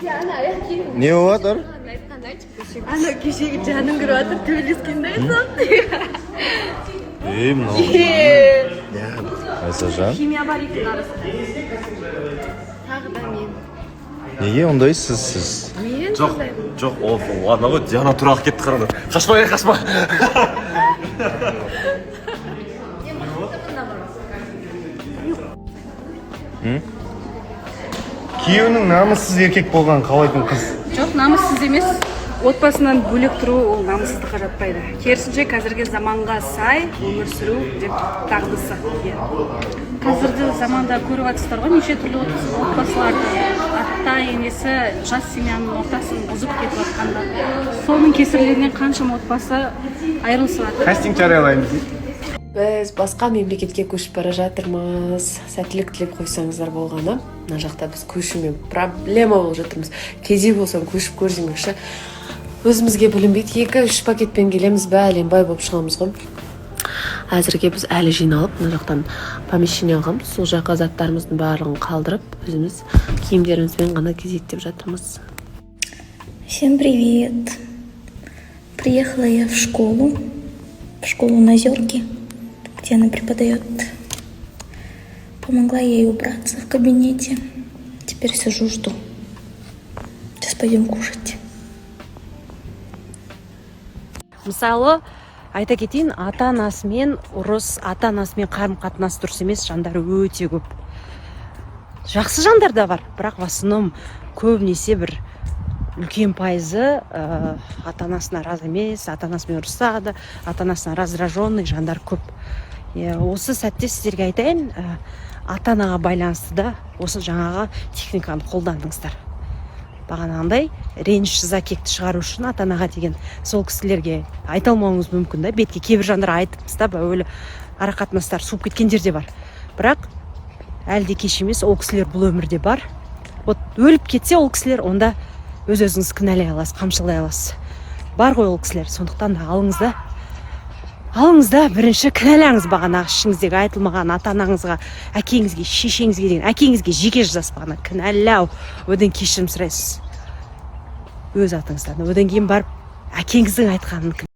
Не болып жатыр? Ана кешегі жаның кіріп жатыр, төбелескенді айтсам. Мынау. Айсажан. Химия бар екен арасында. Тағы да мен. Неге ондайсыз сіз? Мен Жоқ, ана ғой, Диана тұрақ кетті қарады. Қашма. Күйеуінің намыссыз еркек болған қалайтын қыз. Жоқ, намыссыз емес. Отбасынан бөлек тұру ол намыссыздыққа жатпайды. Керісінше қазіргі заманға сай өмір сүру деп дағдысы. Қазіргі заманда көріп жатсыздар ғой, неше түрлі отбасыларды, ата енесі жас семьяның ортасын бұзып кетіп жатқанда. Соның кесірлерінен қаншама отбасы айырылысып жатыр. Кастинг жариялаймыз. біз басқа мемлекетке көшіп бара жатырмыз. Сәттілік тілеп қойсаңыздар болғаны. Мына жақта біз көшумен проблема болып жатырмыз. Кезек болсаң көшіп көрсеңізші. Өзімізге білінбейді. 2-3 пакетпен келеміз бе, әлембай болып шығамыз ғой. Әзірге біз әлі жиналып, мына жақтан помещение алғанбыз. Сол жаққа заттарымыздың барлығын қалдырып, өзіміз киімдерімізбен ғана кезектеп жатырмыз. Всем привет! Приехала я в школу на Озерке, где она преподает. Помогла ей убраться в кабинете. Теперь сижу, жду. Сейчас пойдем кушать. Мысалы, айта кетейін, ата-анасымен ұрыс, ата-анасымен қарым-қатынас дұрыс емес жандар өте көп. Жақсы жандар да бар, бірақ басыным көбінесе бір үлкен пайызы ата-анасына разы емес, ата-анасымен ұрысады, ата-анасына раздраженный жандар көп. Осы сәтте сіздерге айтайын, ата-анаға байланысты да осы жаңағы техниканы қолдандыңыздар. Бағанағындай реніш закекті шығару үшін ата-анаға деген сол кісілерге айта алмауыңыз мүмкін да. Бетке кейбір жандар айтыпсыз да, өлі арақатынастар суып кеткендер де бар. Бірақ әлде кеш емес, ол кісілер бұл өмірде бар. Вот өліп кетсе ол кісілер, онда өз-өзіңіз кінәлай аласыз, қамшылай аласыз. Бар ғой ол кісілер, сондықтан да алыңызда бірінші кінәлаңыз бағанағы ішіңіздегі айтылмаған ата-анаңызға, әкеңізге, шешеңізге деген, әкеңізге жеке жазасыз бағана кінәлау, одан кешірім сұрайсыз өз атыңыздан. Одан кейін барып әкеңіздің айтқанын